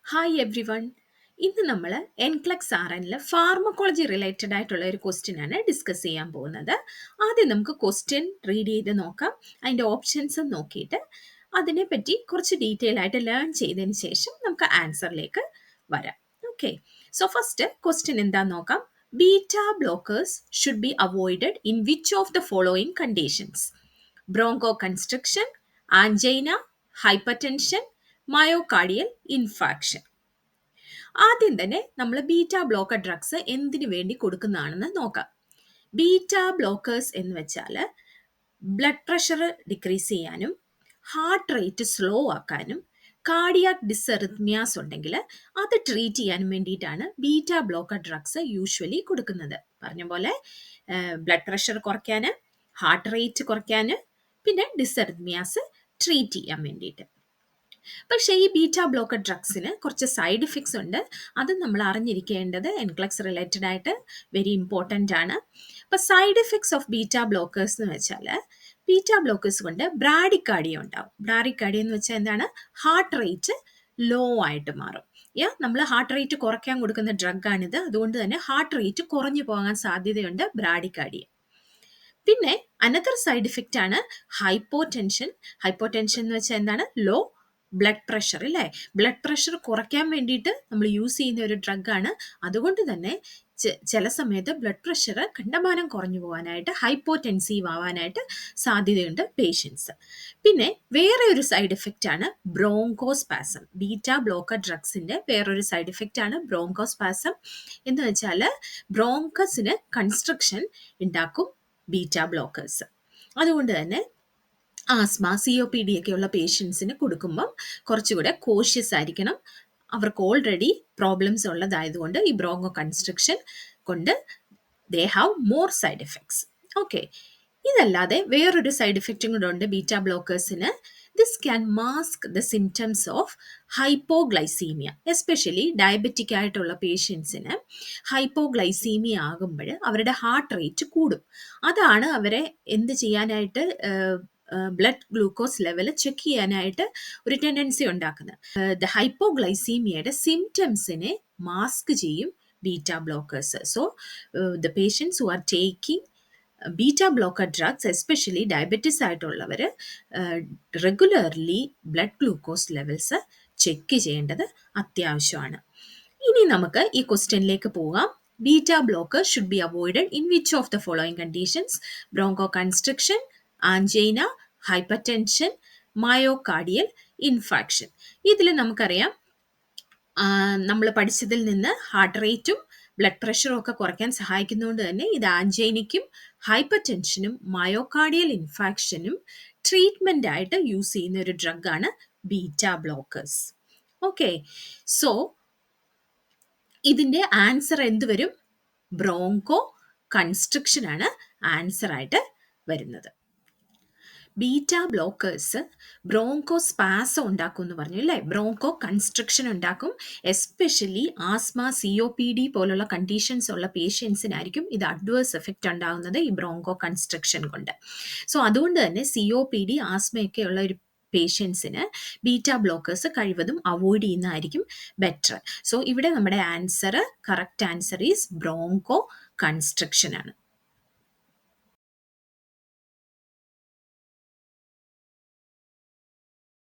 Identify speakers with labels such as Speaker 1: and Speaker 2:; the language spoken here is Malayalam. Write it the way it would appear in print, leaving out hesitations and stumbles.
Speaker 1: Hi every one. ഇന്ന് നമ്മൾ എൻക്ലക്സ് RNൽ ഫാർമക്കോളജി റിലേറ്റഡ് ആയിട്ടുള്ള ഒരു ക്വസ്റ്റ്യൻ ആണ് ഡിസ്കസ് ചെയ്യാൻ പോകുന്നത്. ആദ്യം നമുക്ക് ക്വസ്റ്റ്യൻ റീഡ് ചെയ്ത് നോക്കാം, അതിൻ്റെ ഓപ്ഷൻസും നോക്കിയിട്ട് അതിനെപ്പറ്റി കുറച്ച് ഡീറ്റെയിൽ ആയിട്ട് ലേൺ ചെയ്തതിന് ശേഷം നമുക്ക് ആൻസറിലേക്ക് വരാം. ഓക്കെ, സോ ഫസ്റ്റ് ക്വസ്റ്റ്യൻ എന്താന്ന് നോക്കാം. Beta blockers should be avoided in which of the following conditions? Bronchoconstriction, angina, hypertension, myocardial infarction. ആദ്യം തന്നെ നമ്മൾ ബീറ്റ ബ്ലോക്കർ ഡ്രഗ്സ് എന്തിനു വേണ്ടി കൊടുക്കുന്നതാണെന്ന് നോക്കാം. ബീറ്റ ബ്ലോക്കേഴ്സ് എന്ന് വെച്ചാൽ ബ്ലഡ് പ്രഷർ ഡിക്രീസ് ചെയ്യാനും ഹാർട്ട് റേറ്റ് സ്ലോ ആക്കാനും കാർഡിയാക് ഡിസറിത്മിയാസ് ഉണ്ടെങ്കിൽ അത് ട്രീറ്റ് ചെയ്യാനും വേണ്ടിയിട്ടാണ് ബീറ്റ ബ്ലോക്കർ ഡ്രഗ്സ് യൂഷ്വലി കൊടുക്കുന്നത്. പറഞ്ഞ പോലെ ബ്ലഡ് പ്രഷർ കുറയ്ക്കാൻ, ഹാർട്ട് റേറ്റ് കുറയ്ക്കാൻ, പിന്നെ ഡിസറിത്മിയാസ് ട്രീറ്റ് ചെയ്യാൻ വേണ്ടിയിട്ട്. പക്ഷേ ഈ ബീറ്റ ബ്ലോക്കർ ഡ്രഗ്സിന് കുറച്ച് സൈഡ് ഇഫക്ട്സ് ഉണ്ട്. അത് നമ്മൾ അറിഞ്ഞിരിക്കേണ്ടത് എൻക്ലക്സ് റിലേറ്റഡ് ആയിട്ട് വെരി ഇമ്പോർട്ടൻ്റ് ആണ്. അപ്പോൾ side effects of beta blockers എന്ന് വെച്ചാൽ ബീറ്റ ബ്ലോക്കേഴ്സ് കൊണ്ട് ബ്രാഡിക്കാർഡിയ ഉണ്ടാവും. ബ്രാഡിക്കാർഡിയ എന്ന് വെച്ചാൽ എന്താണ്? ഹാർട്ട് റേറ്റ് ലോ ആയിട്ട് മാറും. നമ്മൾ ഹാർട്ട് റേറ്റ് കുറയ്ക്കാൻ കൊടുക്കുന്ന ഡ്രഗാണിത്. അതുകൊണ്ട് തന്നെ ഹാർട്ട് റേറ്റ് കുറഞ്ഞു പോകാൻ സാധ്യതയുണ്ട് ബ്രാഡിക്കാർഡിയ. പിന്നെ അനദർ സൈഡ് ഇഫക്റ്റ് ആണ് ഹൈപ്പോടെൻഷൻ. ഹൈപ്പോടെൻഷൻ എന്ന് വെച്ചാൽ എന്താണ്? ലോ ബ്ലഡ് പ്രഷർ, അല്ലേ? ബ്ലഡ് പ്രഷർ കുറയ്ക്കാൻ വേണ്ടിയിട്ട് നമ്മൾ യൂസ് ചെയ്യുന്ന ഒരു ഡ്രഗാണ്. അതുകൊണ്ട് തന്നെ ചില സമയത്ത് ബ്ലഡ് പ്രഷർ കണ്ടമാനം കുറഞ്ഞു പോകാനായിട്ട്, ഹൈപ്പോടെൻസീവ് ആവാനായിട്ട് സാധ്യതയുണ്ട് പേഷ്യൻസ്. പിന്നെ വേറെ ഒരു സൈഡ് ഇഫക്റ്റ് ആണ് ബ്രോങ്കോസ്പാസം. ബീറ്റ ബ്ലോക്കർ ഡ്രഗ്സിൻ്റെ വേറൊരു സൈഡ് ഇഫക്റ്റ് ആണ് ബ്രോങ്കോസ്പാസം. എന്ന് വെച്ചാൽ ബ്രോങ്കസിന് കൺസ്ട്രക്ഷൻ ഉണ്ടാക്കും ബീറ്റ ബ്ലോക്കേഴ്സ്. അതുകൊണ്ട് തന്നെ ആസ്മ, COPD ഒക്കെയുള്ള പേഷ്യൻസിന് കൊടുക്കുമ്പം കുറച്ചുകൂടെ കോഷ്യസ് ആയിരിക്കണം. അവർക്ക് ഓൾറെഡി പ്രോബ്ലംസ് ഉള്ളതായതുകൊണ്ട് ഈ ബ്രോങ്കോ കൺസ്ട്രക്ഷൻ കൊണ്ട് they have more side effects. Okay, ഇതല്ലാതെ വേറൊരു സൈഡ് ഇഫക്റ്റും കൂടെ ഉണ്ട് ബീറ്റ ബ്ലോക്കേഴ്സിന്. This can mask the symptoms of hypoglycaemia. Especially diabetic ആയിട്ടുള്ള പേഷ്യൻസിന് ഹൈപ്പോഗ്ലൈസീമിയ ആകുമ്പോൾ അവരുടെ ഹാർട്ട് റേറ്റ് കൂടും. അതാണ് അവരെ എന്ത് ചെയ്യാനായിട്ട് ബ്ലഡ് ഗ്ലൂക്കോസ് ലെവൽ ചെക്ക് ചെയ്യാനായിട്ട് ഒരു ടെൻഡൻസി ഉണ്ടാക്കുന്നത്. ദ ഹൈപ്പോഗ്ലൈസീമിയയുടെ സിംറ്റംസിനെ മാസ്ക് ചെയ്യും beta blockers. So the patients who are taking beta blocker drugs, especially diabetes ആയിട്ടുള്ളവർ regularly blood glucose levels check ചെയ്യേണ്ടത് അത്യാവശ്യമാണ്. ഇനി നമുക്ക് ഈ ക്വസ്റ്റ്യനിലേക്ക് പോകാം. Beta blocker should be avoided in which of the following conditions? Bronchoconstriction, angina, hypertension, myocardial infarction. ഇതിൽ നമുക്കറിയാം, നമ്മൾ പഠിച്ചതിൽ നിന്ന് ഹാർട്ട് റേറ്റും ബ്ലഡ് പ്രഷറും ഒക്കെ കുറയ്ക്കാൻ സഹായിക്കുന്നതുകൊണ്ട് തന്നെ ഇത് ആൻജൈനയ്ക്കും ഹൈപ്പർടെൻഷനും മയോകാർഡിയൽ ഇൻഫാക്ഷനും ട്രീറ്റ്മെൻ്റ് ആയിട്ട് യൂസ് ചെയ്യുന്ന ഒരു ഡ്രഗാണ് ബീറ്റ ബ്ലോക്കേഴ്സ്. ഓക്കെ, സോ ഇതിൻ്റെ ആൻസർ എന്ത് വരും? ബ്രോങ്കോ കൺസ്ട്രക്ഷൻ ആണ് ആൻസർ ആയിട്ട് വരുന്നത്. ബീറ്റ ബ്ലോക്കേഴ്സ് ബ്രോങ്കോ സ്പാസം ഉണ്ടാക്കും എന്ന് പറഞ്ഞു, അല്ലേ? ബ്രോങ്കോ കൺസ്ട്രക്ഷൻ ഉണ്ടാക്കും. എസ്പെഷ്യലി ആസ്മ, COPD പോലുള്ള കണ്ടീഷൻസ് ഉള്ള പേഷ്യൻസിനായിരിക്കും ഇത് അഡ്വേഴ്സ് എഫക്റ്റ് ഉണ്ടാകുന്നത് ഈ ബ്രോങ്കോ കൺസ്ട്രക്ഷൻ കൊണ്ട്. സോ അതുകൊണ്ട് തന്നെ COPD, ആസ്മയൊക്കെ ഉള്ള ഒരു പേഷ്യൻസിന് ബീറ്റ ബ്ലോക്കേഴ്സ് കഴിവതും അവോയ്ഡ് ചെയ്യുന്നതായിരിക്കും ബെറ്റർ. സോ ഇവിടെ നമ്മുടെ answer, correct answer is broncho construction ആണ്.